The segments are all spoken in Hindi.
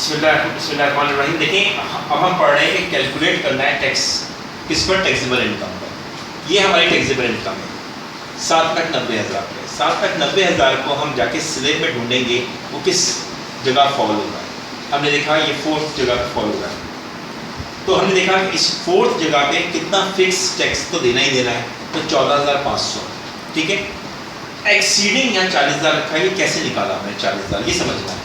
बिस्मिल्लाहिर्रहमानिर्रहीम। देखिए अब हम पढ़ रहे हैं कि कैलकुलेट करना है टैक्स किस पर, टैक्सेबल इनकम पर। ये हमारी टैक्सेबल इनकम है 7,90,000 रुपये। 7,90,000 को हम जाके स्लेब में ढूंढेंगे वो किस जगह फॉल होगा। हमने देखा ये 4th जगह पर फॉल होगा, तो हमने देखा कि इस 4th जगह पे कितना फिक्स टैक्स तो देना ही देना है, तो 14,500। ठीक है, एक्सीडिंग यहाँ 40,000 रखा है, ये कैसे निकाला हमने 40,000, ये समझना है।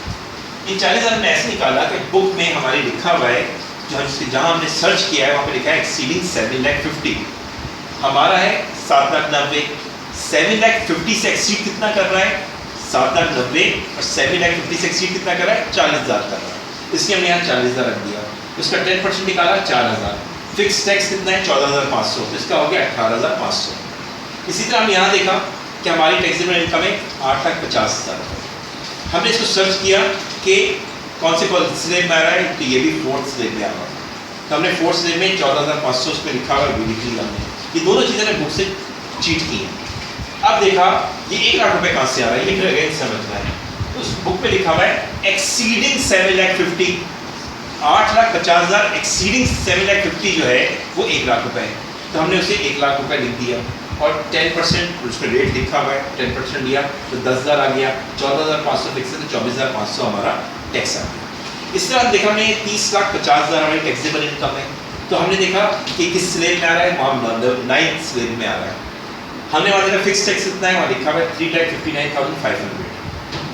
इन 40,000 हमने ऐसे निकाला कि बुक में हमारे लिखा हुआ है, जहाँ हमने सर्च किया है वहाँ पे लिखा है एक्सीडिंग 7,50,000। हमारा है 7,90,000। 7,50,000 से एक्सीड कितना कर रहा है 7,90,000, और 7,50,000 से एक्सीड कितना कर रहा है 40,000 कर रहा है, इसलिए हमने यहाँ 40,000 रख दिया। उसका 10% निकाला 4,000। फिक्स टैक्स कितना है 14,500, तो इसका हो गया 18,500। इसी तरह हम यहाँ देखा कि हमारी टैक्सेबल इनकम है 8,50,000। हमने इसको सर्च किया कि कौन से स्लेब में आ रहा है, तो ये भी 4th स्लेब में आ रहा है, तो हमने 4th स्लेब में 14,500 उस पर लिखा हुआ है, लिख लिया हमने। ये दोनों चीज़ें हमने बुक से चीट की हैं। अब देखा ये 1 लाख रुपए कहाँ से आ रहा है, ये फिर अगेन समझना है। तो उस बुक में लिखा हुआ है एक्सीडिंग 7,50,000, 8,50,000 एक्सीडिंग 7,50,000 जो है वो 1 लाख रुपए है, तो हमने उसे 1 लाख रुपए लिख दिया और 10% उस पर रेट लिखा हुआ है, 10% लिया तो 10,000 आ गया। 14,500 फिक्स है तो 24,500 हमारा टैक्स आ गया। इस तरह देखा हमने 30,50,000 हमारी टैक्सेबल इनकम है, तो हमने देखा कि किस स्लेब में आ रहा है, वहाँ 9th स्लेब में आ रहा है। हमने वहाँ देखा फिक्स टैक्स कितना है, वहाँ लिखा हुआ है 3,59,500,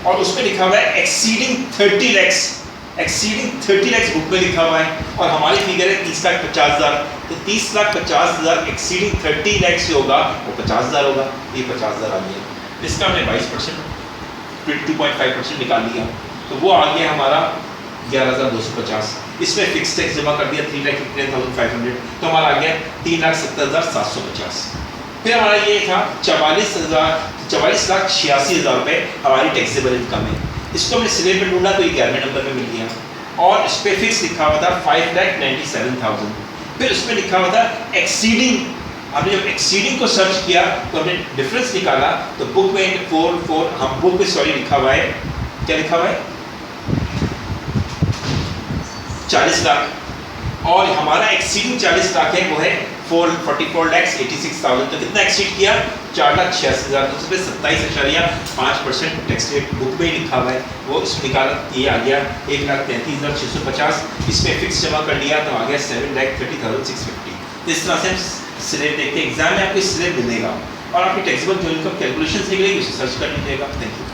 और उसमें लिखा हुआ है exceeding 30 lakhs, exceeding 30 lakhs book में लिखा हुआ है, और हमारी फिगर है 30,50,000, तो 30,50,000 एक्सीडिंग 30 lakhs जो होगा वो 50,000 होगा, ये 50,000 आ गया। इसका हमने 22% 22.5% निकाल लिया, तो वो आ गया हमारा 11,250। इसमें फिक्स टैक्स जमा कर दिया 3,59,500, तो हमारा आ गया 3,70,750। फिर हमारा ये था 44,86,000 रुपये हमारी टैक्सेबल इनकम है। इसको हमने स्लेब में ढूंढा तो ये 11वें नंबर में मिल गया, और इस पर फिक्स लिखा हुआ था 5,97,000। फिर उसमें लिखा हुआ था एक्सीडिंग। हमने जब एक्सीडिंग को सर्च किया तो हमने डिफरेंस निकाला, तो बुक में 4 हम बुक में लिखा हुआ है, क्या लिखा हुआ है 40 लाख, और हमारा एक्सीडिंग 40 लाख है वो है 44,86,000। तो कितना एक्सीड किया 4,86,000, तो उसमें 27.5% टैक्स रेट बुक में ही लिखा हुआ है, वो इसमें निकाला, ये आ गया 1,33,650। इसमें फिक्स जमा कर लिया तो आ गया 7,30,650। इस तरह से हम स्लेब देखते हैं। एग्जाम में आपको स्लेब मिलेगा और आपकी टैक्सेबल जो इनकम कैलकुलेशन निकलेगी उसे सर्च कर लीजिएगा। Thank you.